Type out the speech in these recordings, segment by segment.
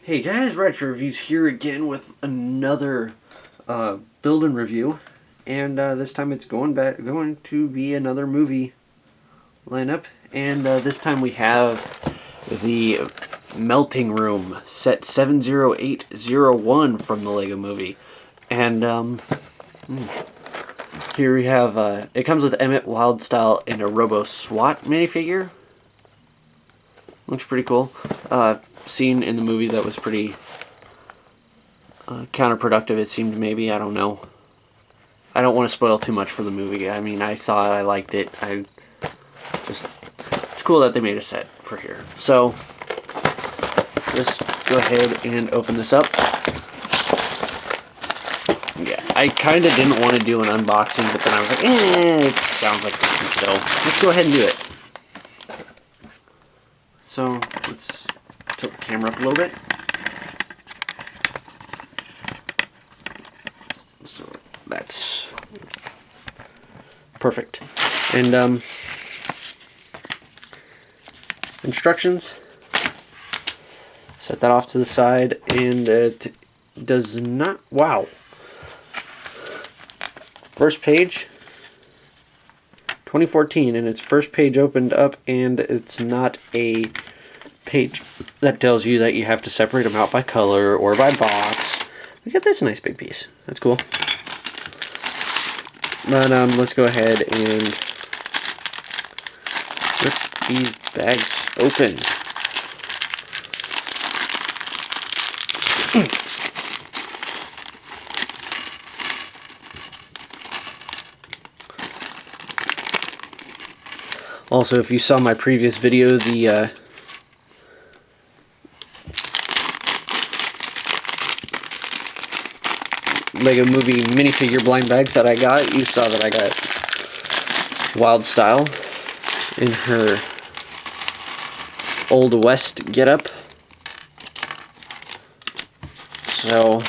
Hey guys, Retro Reviews here again with another build and review, and this time it's going to be another movie lineup, and this time we have the Melting Room set 70801 from the Lego Movie, and here we have it comes with Emmett Wildstyle and a Robo SWAT minifigure. Looks pretty cool. Scene in the movie that was pretty counterproductive, it seemed, maybe. I don't know. I don't want to spoil too much for the movie. I mean, I saw it, I liked it. It's cool that they made a set for here. So, let's go ahead and open this up. Yeah, I kind of didn't want to do an unboxing, but then I was like, it sounds like fun. So, let's go ahead and do it. So, let's tilt the camera up a little bit. So, that's perfect. And, instructions. Set that off to the side, and it does not, wow. First page, 2014, and its first page opened up, and it's not a page that tells you that you have to separate them out by color or by box. Look at this nice big piece. That's cool. But let's go ahead and rip these bags open. Also, if you saw my previous video, the Lego Movie minifigure blind bags that I got, you saw that I got Wildstyle in her Old West getup. So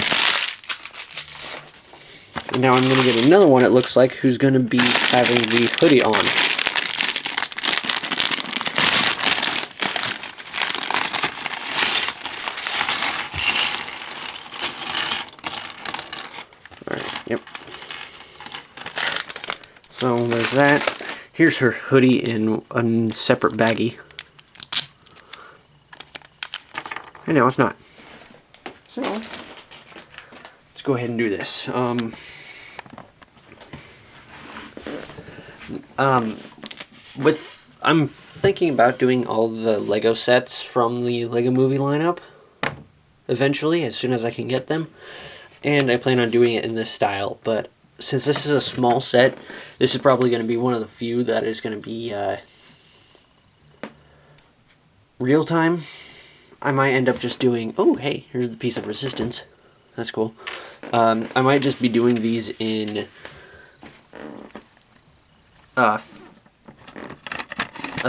now I'm going to get another one, it looks like, who's going to be having the hoodie on. Alright, yep. So there's that. Here's her hoodie in a separate baggie. And now it's not. So let's go ahead and do this. I'm thinking about doing all the Lego sets from the Lego Movie lineup eventually, as soon as I can get them. And I plan on doing it in this style, but since this is a small set, this is probably going to be one of the few that is going to be real time. I might end up just doing, oh hey, here's the piece of resistance. That's cool. I might just be doing these in a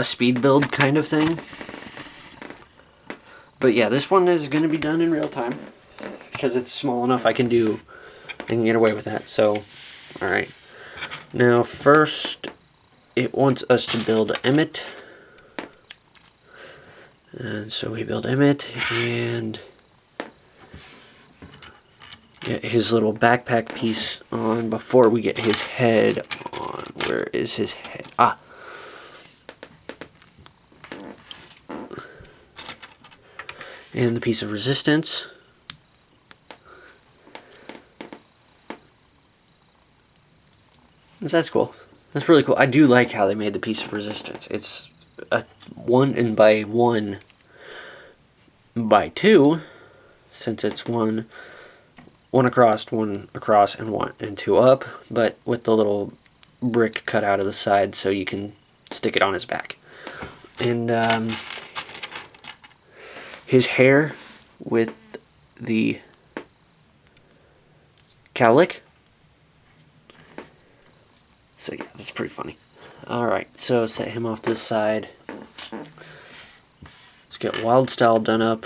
speed build kind of thing. But yeah, this one is going to be done in real time, because it's small enough I can get away with that. So, alright. Now first, it wants us to build Emmett. And so we build Emmett and get his little backpack piece on before we get his head on. Where is his head? Ah! And the piece of resistance. That's cool. That's really cool. I do like how they made the piece of resistance. It's a 1 by 1 by 2, since it's one across, and 1 and 2 up, but with the little brick cut out of the side so you can stick it on his back. And his hair with the cowlick. So yeah, that's pretty funny. Alright, so set him off to the side. Let's get Wildstyle done up.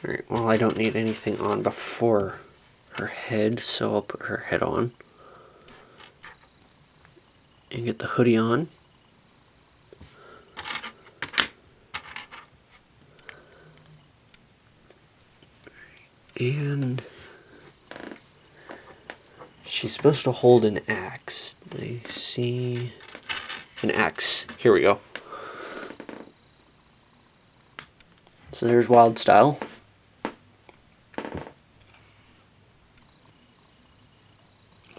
Alright, well, I don't need anything on before her head, so I'll put her head on. And get the hoodie on. And she's supposed to hold an axe. I see an axe. Here we go. So there's Wyldstyle.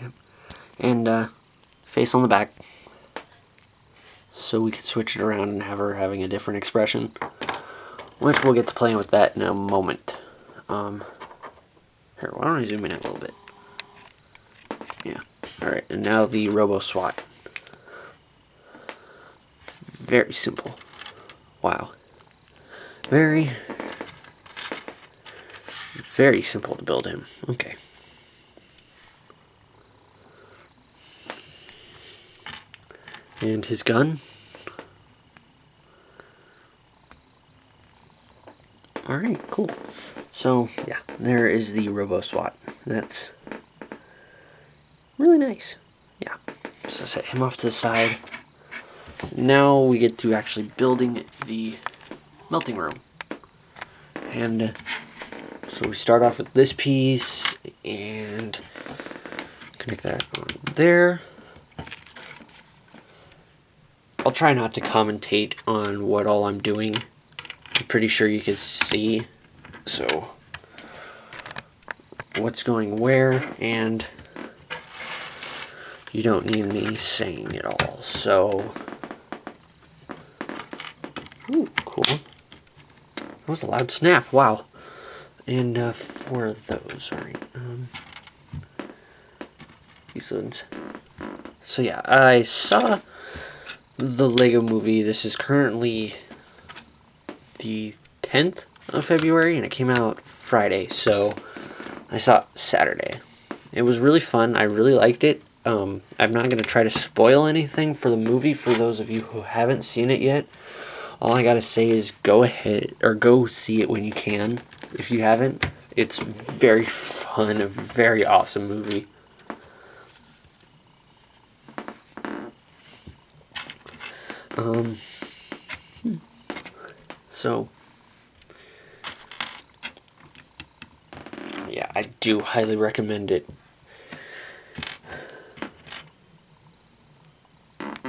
Yep. And face on the back. So we could switch it around and have her having a different expression. Which we'll get to playing with that in a moment. Here, why don't I zoom in a little bit? Yeah. Alright, and now the Robo SWAT. Very simple. Wow. Very simple to build him. Okay. And his gun. Alright, cool. So, yeah, there is the Robo SWAT. That's really nice. Yeah. So set him off to the side. Now we get to actually building the melting room. And so we start off with this piece and connect that on there. I'll try not to commentate on what all I'm doing. I'm pretty sure you can see. So what's going where, and you don't need me saying it all. So, ooh, cool. That was a loud snap. Wow. And 4 of those. All right. These ones. So yeah, I saw the Lego Movie. This is currently the 10th of February, and it came out Friday. So I saw it Saturday. It was really fun. I really liked it. I'm not going to try to spoil anything for the movie for those of you who haven't seen it yet. All I got to say is go ahead, or go see it when you can. If you haven't, it's very fun, a very awesome movie. So, yeah, I do highly recommend it. Alright,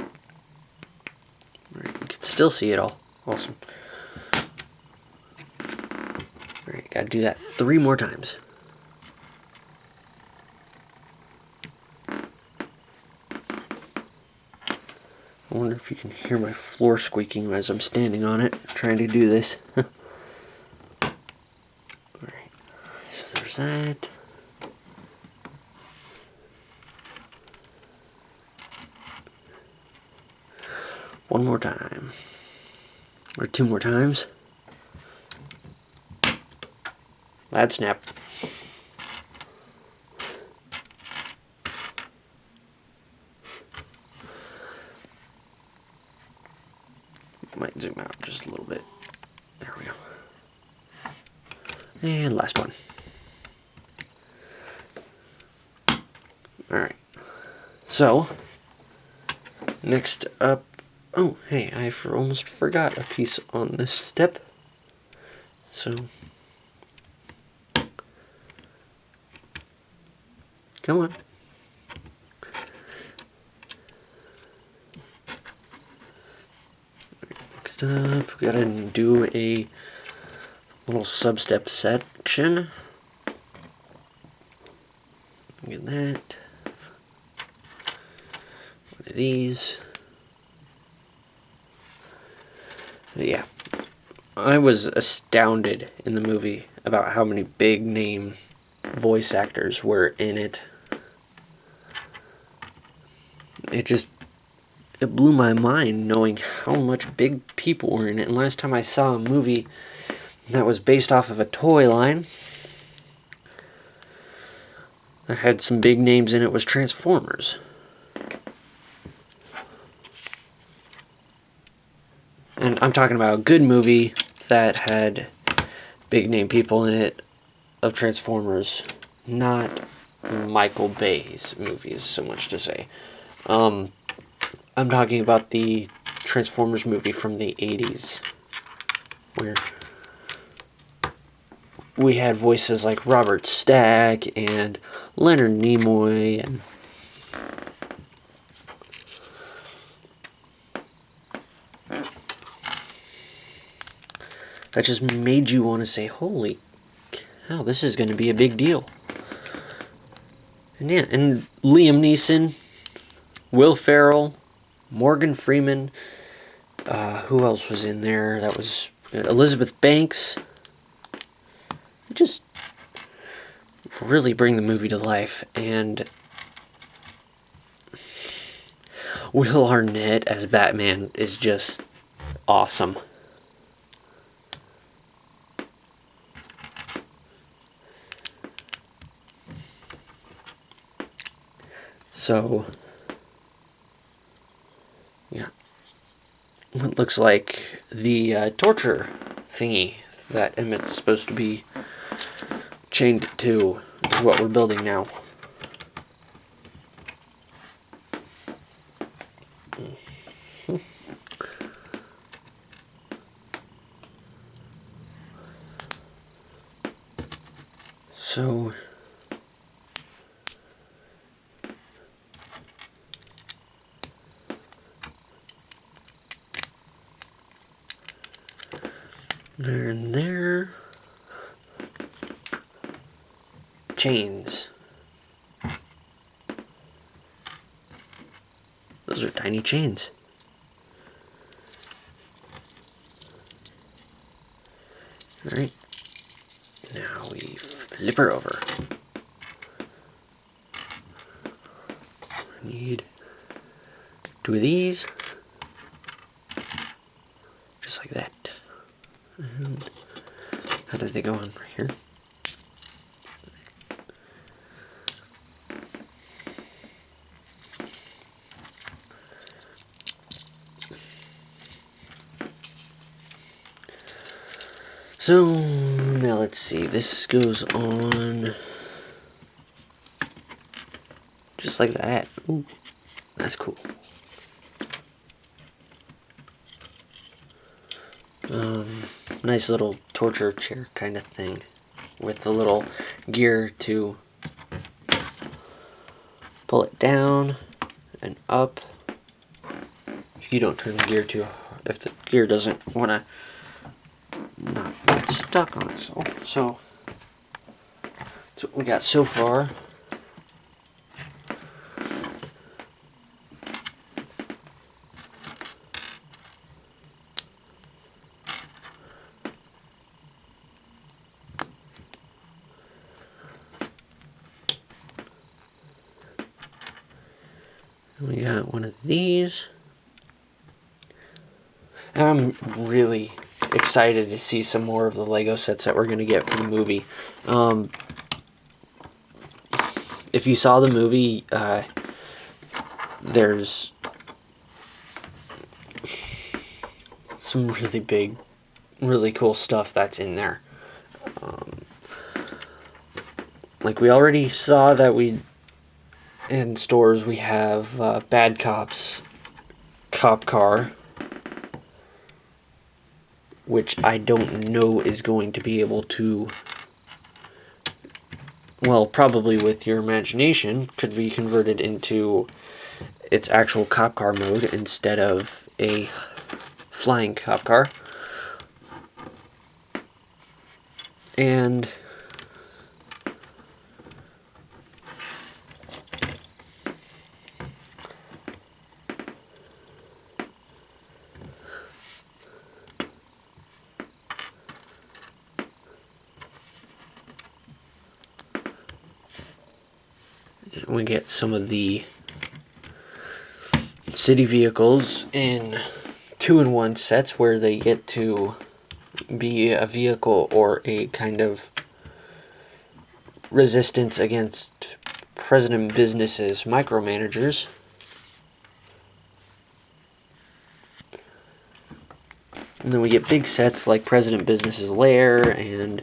you can still see it all. Awesome. Alright, gotta do that 3 more times. I wonder if you can hear my floor squeaking as I'm standing on it, trying to do this. Alright, so there's that. One more time. Or 2 more times. Loud snap. Might zoom out just a little bit. There we go. And last one. Alright. So, next up... Oh, hey, I almost forgot a piece on this step. So... Come on. Next up, we gotta do a little sub-step section. Get that. One of these. But yeah. I was astounded in the movie about how many big name voice actors were in it. It blew my mind knowing how much big people were in it. And last time I saw a movie that was based off of a toy line that had some big names in it was Transformers. And I'm talking about a good movie that had big name people in it of Transformers. not Michael Bay's movies, so much to say. I'm talking about the Transformers movie from the 80s, where we had voices like Robert Stack and Leonard Nimoy, and that just made you want to say, holy cow, this is going to be a big deal. And yeah, and Liam Neeson, Will Ferrell, Morgan Freeman, who else was in there? That was Elizabeth Banks. Just really bring the movie to life. And Will Arnett as Batman is just awesome. So, yeah. It looks like the torture thingy that Emmett's supposed to be chained to is what we're building now. So, there and there. Chains. Those are tiny chains. Alright. Now we flip her over. I need 2 of these. Just like that. And how did they go on right here? So, now let's see. This goes on just like that. Ooh, that's cool. Nice little torture chair kind of thing with the little gear to pull it down and up. If you don't turn the gear too, if the gear doesn't want to not get stuck on itself. So that's what we got so far. We got one of these. And I'm really excited to see some more of the Lego sets that we're going to get for the movie. If you saw the movie, there's some really big, really cool stuff that's in there. Like we already saw that in stores we have Bad Cops cop car, which I don't know is going to be able to, well, probably with your imagination, could be converted into its actual cop car mode instead of a flying cop car. And we get some of the city vehicles in 2-in-1 sets where they get to be a vehicle or a kind of resistance against President Business's micromanagers. And then we get big sets like President Business's lair and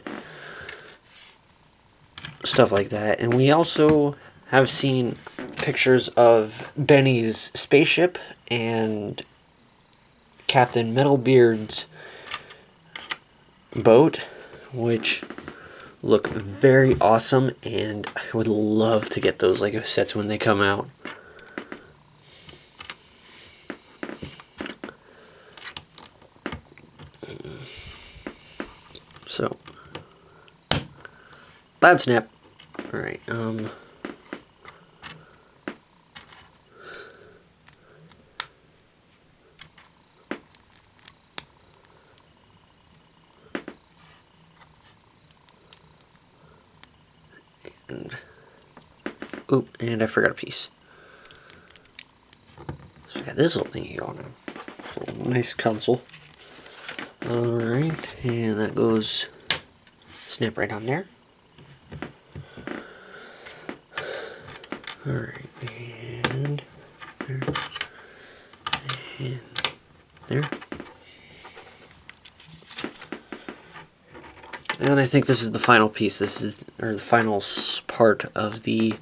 stuff like that. And we also have seen pictures of Benny's spaceship and Captain Metalbeard's boat, which look very awesome, and I would love to get those Lego sets when they come out. So, Loud Snap. Alright, and I forgot a piece. So I got this little thingy going on. So nice console. Alright, and that goes snap right on there. Alright, and there. And there. And I think this is the final piece. This is, or the final part of the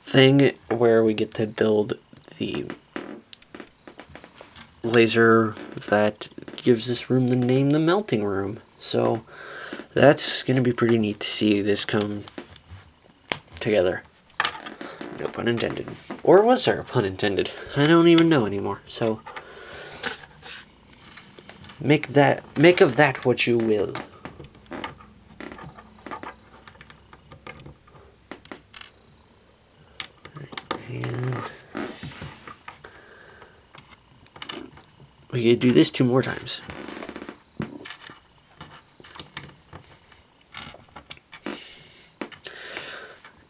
thing where we get to build the laser that gives this room the name the melting room. So that's going to be pretty neat to see this come together. No pun intended. Or was there a pun intended? I don't even know anymore. So make of that what you will. And we could do this 2 more times.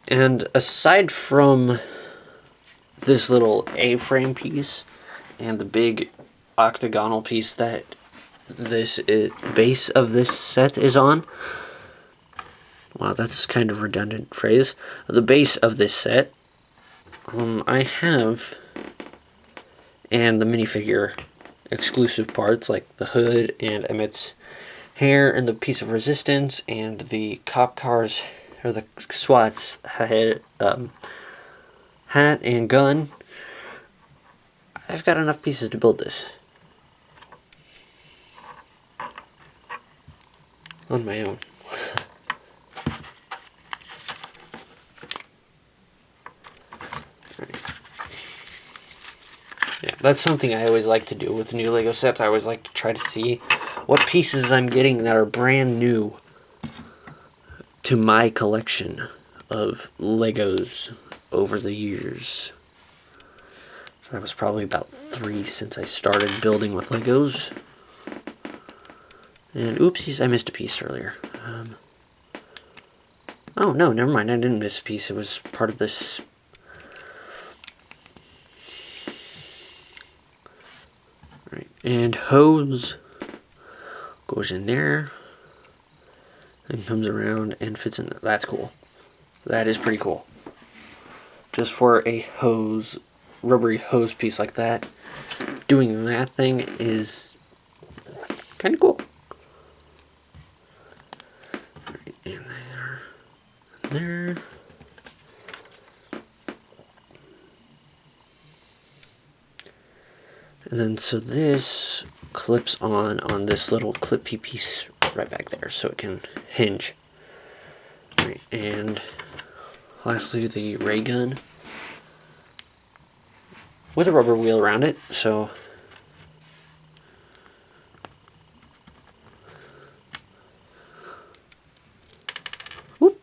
And aside from this little A-frame piece and the big octagonal piece that this base of this set is on, wow, that's kind of a redundant phrase. The base of this set, I have, and the minifigure exclusive parts like the hood and Emmett's hair and the piece of resistance and the cop cars, or the SWAT's head, hat and gun. I've got enough pieces to build this on my own. Yeah, that's something I always like to do with new Lego sets. I always like to try to see what pieces I'm getting that are brand new to my collection of Legos over the years. So I was probably about 3 since I started building with Legos. And oopsies, I missed a piece earlier. Oh no, never mind, I didn't miss a piece. It was part of this. Right, and hose goes in there and comes around and fits in there. That's cool. That is pretty cool. Just for a hose, rubbery hose piece like that, doing that thing is kind of cool. Right, and there. And then so this clips on this little clippy piece right back there, so it can hinge. Right, and lastly the ray gun with a rubber wheel around it, so whoop.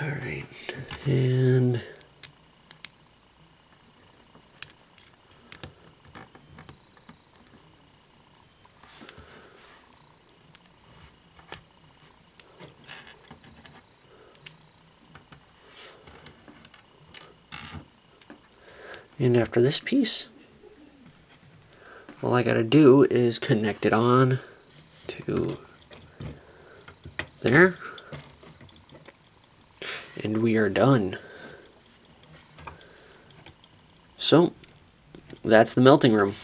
Alright, and after this piece, all I gotta do is connect it on to there, and we are done. So that's the melting room.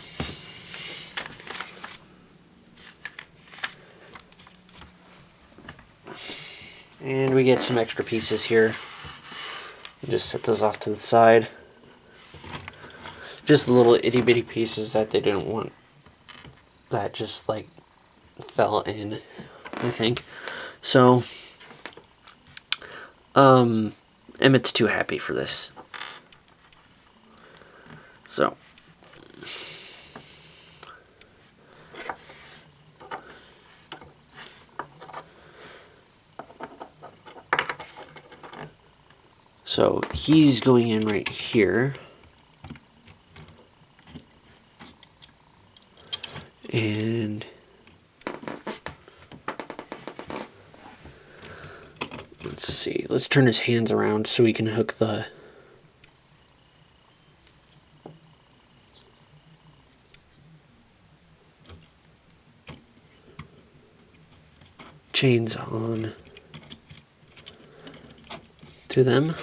And we get some extra pieces here. Just set those off to the side. Just little itty bitty pieces that they didn't want, that just like fell in, I think. So Emmett's too happy for this. So he's going in right here. And let's see, let's turn his hands around so we can hook the chains on to them.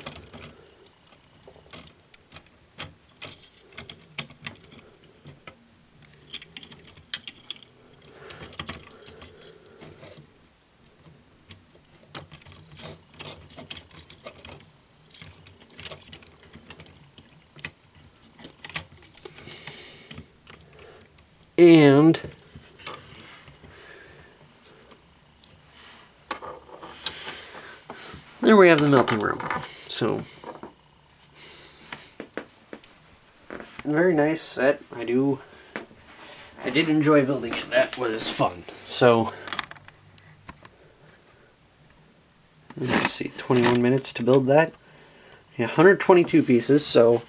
And there we have the melting room. So, very nice set. I did enjoy building it. That was fun. So, let's see, 21 minutes to build that. Yeah, 122 pieces, so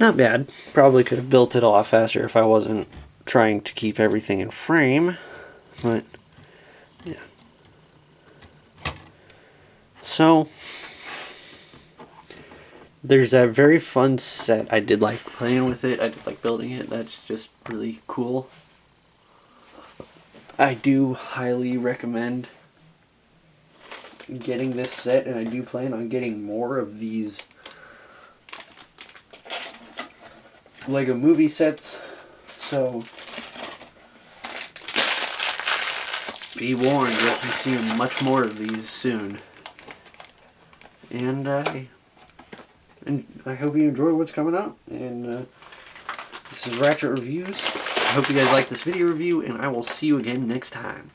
not bad. Probably could have built it a lot faster if I wasn't trying to keep everything in frame, but yeah. So there's that very fun set. I did like playing with it. I did like building it. That's just really cool. I do highly recommend getting this set, and I do plan on getting more of these Lego movie sets, so be warned, you'll be seeing much more of these soon. And I hope you enjoy what's coming up. And this is Ratchet Reviews. I hope you guys like this video review, and I will see you again next time.